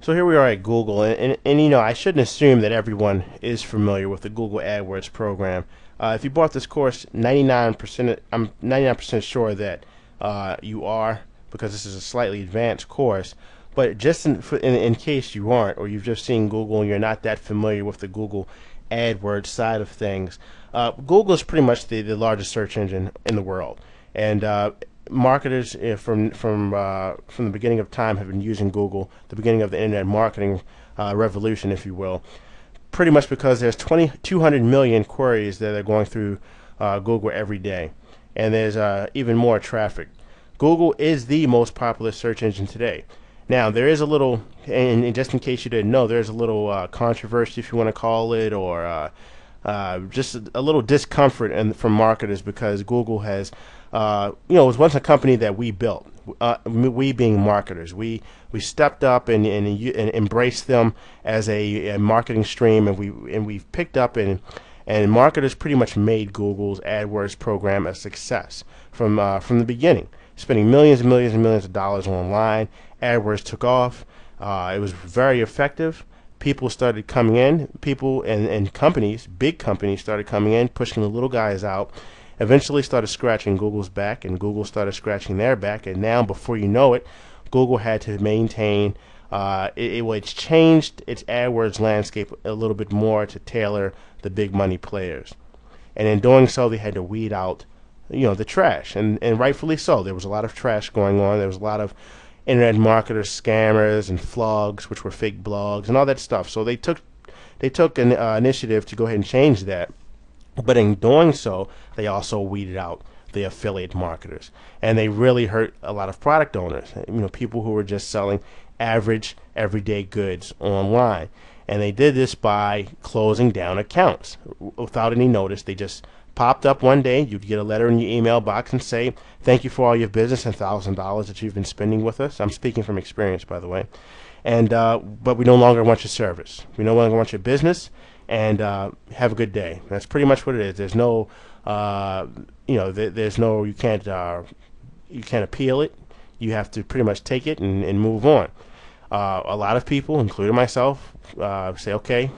So here we are at Google, and you know, I shouldn't assume that everyone is familiar with the Google AdWords program. If you bought this course, 99%, I'm 99% sure that you are, because this is a slightly advanced course. But just in case you aren't, or you've just seen Google and you're not that familiar with the Google AdWords side of things, Google is pretty much the largest search engine in the world, and marketers from the beginning of time have been using Google, the beginning of the internet marketing revolution, if you will, pretty much because there's 200 million queries that are going through Google every day, and there's even more traffic. Google is the most popular search engine today. Now there is a little, and just in case you didn't know, there's a little controversy, if you want to call it, or just a little discomfort from marketers because Google has, it was once a company that we built. We being marketers, we stepped up and embraced them as a marketing stream, and we've picked up and marketers pretty much made Google's AdWords program a success from the beginning, spending millions and millions and millions of dollars online. AdWords took off. It was very effective. People started coming in. People and companies, big companies, started coming in, pushing the little guys out. Eventually started scratching Google's back, and Google started scratching their back. And now, before you know it, Google had to maintain. It's changed its AdWords landscape a little bit more to tailor the big money players. And in doing so, they had to weed out, the trash, and rightfully so. There was a lot of trash going on. There was a lot of internet marketers, scammers, and flogs, which were fake blogs, and all that stuff. So they took an initiative to go ahead and change that. But in doing so, they also weeded out the affiliate marketers, and they really hurt a lot of product owners. People who were just selling average, everyday goods online. And they did this by closing down accounts without any notice. They just popped up one day. You'd get a letter in your email box and say, "Thank you for all your business and $1,000 that you've been spending with us." I'm speaking from experience, by the way. And but we no longer want your service. We no longer want your business. And have a good day. That's pretty much what it is. There's no, there's no. You can't appeal it. You have to pretty much take it and move on. A lot of people, including myself, say, okay,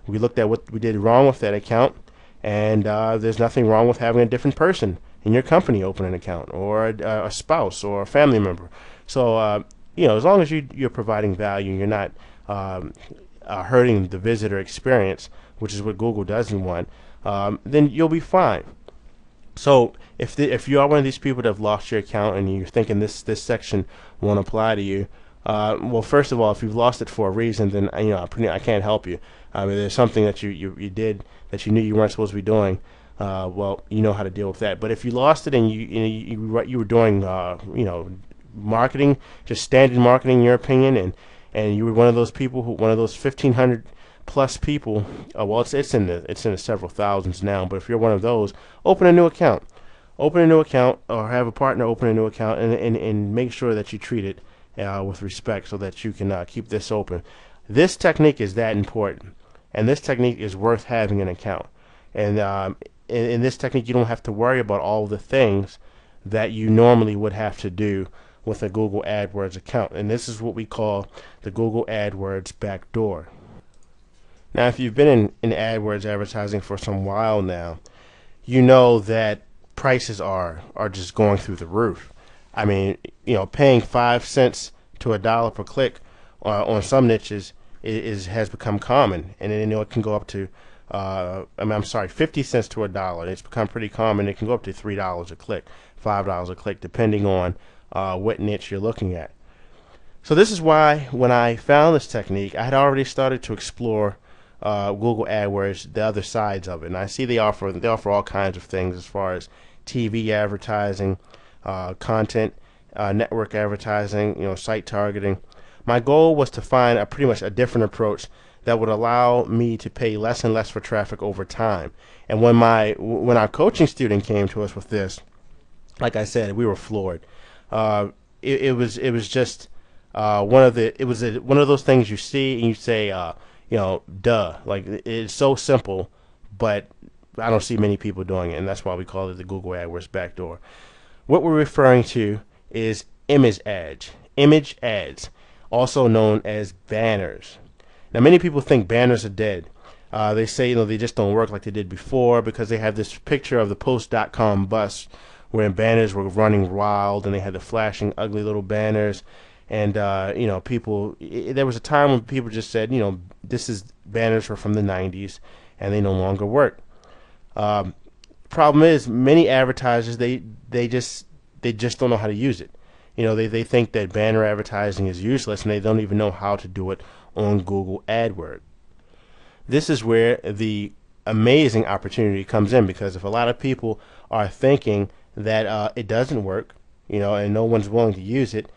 we looked at what we did wrong with that account, and there's nothing wrong with having a different person in your company open an account, or a spouse or a family member. So, as long as you're providing value, you're not hurting the visitor experience, which is what Google doesn't want, then you'll be fine. So if you are one of these people that have lost your account and you're thinking this section won't apply to you, well, first of all, if you've lost it for a reason, then I can't help you. I mean, there's something that you did that you knew you weren't supposed to be doing. Well, you know how to deal with that. But if you lost it and you were doing marketing, just standard marketing, in your opinion, and you were one of those people one of those 1,500 plus people, well, it's in the several thousands now. But if you're one of those, open a new account. Open a new account, or have a partner open a new account, and make sure that you treat it with respect, so that you can keep this open. This technique is that important, and this technique is worth having an account. And in this technique, you don't have to worry about all the things that you normally would have to do with a Google AdWords account. And this is what we call the Google AdWords backdoor. Now, if you've been in AdWords advertising for some while now, you know that prices are just going through the roof. I mean, paying 5 cents to $1 per click on some niches has become common, and it can go up to 50 cents to $1. It's become pretty common. It can go up to $3 a click, $5 a click, depending on what niche you're looking at. So this is why when I found this technique, I had already started to explore Google AdWords, the other sides of it, and I see they offer all kinds of things as far as TV advertising, content, network advertising, site targeting. My goal was to find pretty much a different approach that would allow me to pay less and less for traffic over time. And when our coaching student came to us with this, like I said, we were floored. It was just one of those things you see and you say, duh. Like, it's so simple, but I don't see many people doing it, and that's why we call it the Google AdWords backdoor. What we're referring to is image ads. Image ads. also known as banners. Now, many people think banners are dead. They say, they just don't work like they did before because they have this picture of the Post.com bust where banners were running wild and they had the flashing, ugly little banners. And, people, there was a time when people just said, this is banners were from the 90s and they no longer work. Problem is, many advertisers, they just don't know how to use it. They think that banner advertising is useless and they don't even know how to do it on Google AdWords. This is where the amazing opportunity comes in, because if a lot of people are thinking that it doesn't work, and no one's willing to use it,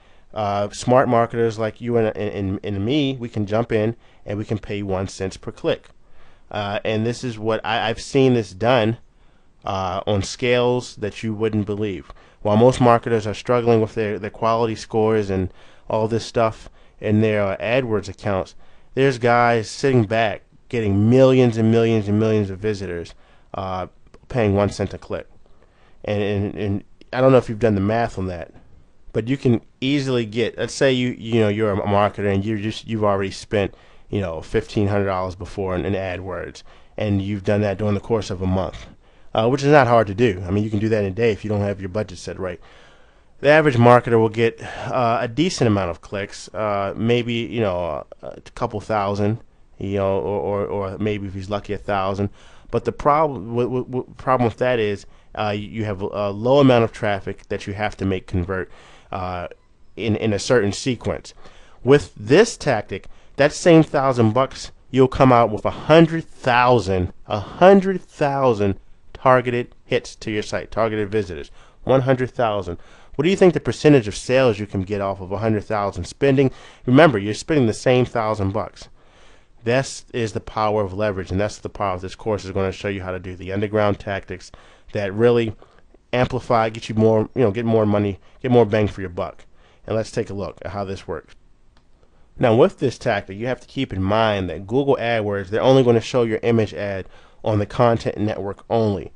smart marketers like you and me, we can jump in and we can pay 1 cent per click. And this is what I've seen this done on scales that you wouldn't believe. While most marketers are struggling with their quality scores and all this stuff in their AdWords accounts, there's guys sitting back getting millions and millions and millions of visitors, paying 1 cent a click. And I don't know if you've done the math on that, but you can easily get, let's say you're a marketer and you've already spent $1,500 before in AdWords, and you've done that during the course of a month, which is not hard to do. I mean, you can do that in a day if you don't have your budget set right. The average marketer will get a decent amount of clicks, maybe a couple thousand, or maybe if he's lucky 1,000. But the problem with that is you have a low amount of traffic that you have to make convert in a certain sequence. With this tactic, that same $1,000, you'll come out with 100,000 targeted hits to your site, targeted visitors, 100,000. What do you think the percentage of sales you can get off of 100,000 spending? Remember, you're spending the same $1,000. That is the power of leverage, and that's the power of this course. Is going to show you how to do the underground tactics that really amplify, get you more, get more money, get more bang for your buck. And let's take a look at how this works. Now, with this tactic, you have to keep in mind that Google AdWords, they're only going to show your image ad on the content network only,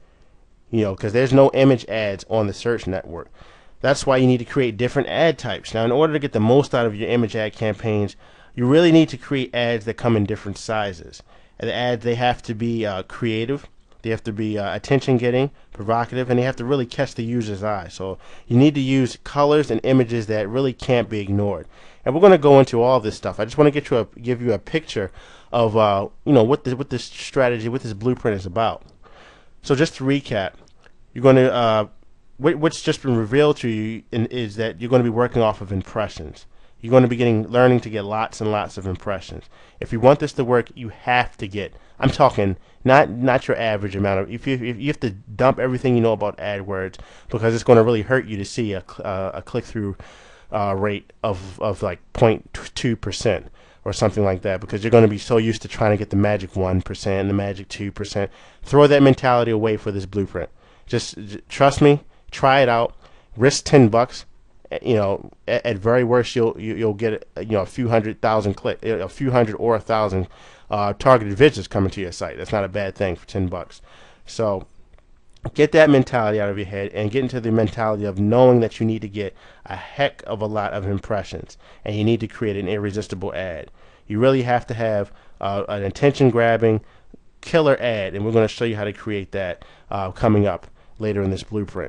because there's no image ads on the search network. That's why you need to create different ad types. Now, in order to get the most out of your image ad campaigns, you really need to create ads that come in different sizes. And the ads, they have to be creative, they have to be attention-getting, provocative, and they have to really catch the user's eye. So you need to use colors and images that really can't be ignored. And we're going to go into all this stuff. I just want to give you a picture of what this strategy, what this blueprint is about. So just to recap, you're going to what's just been revealed to you is that you're going to be working off of impressions. You're going to be learning to get lots and lots of impressions. If you want this to work, you have to get, I'm talking not your average amount of, if you have to dump everything you know about AdWords, because it's going to really hurt you to see a click-through rate of like 0.2% or something like that, because you're going to be so used to trying to get the magic 1%, the magic 2%. Throw that mentality away for this blueprint. Just trust me, try it out, risk $10. At very worst, you'll get a few hundred thousand a few hundred or 1,000 targeted visitors coming to your site. That's not a bad thing for $10. So get that mentality out of your head and get into the mentality of knowing that you need to get a heck of a lot of impressions, and you need to create an irresistible ad. You really have to have an attention-grabbing killer ad, and we're going to show you how to create that coming up later in this blueprint.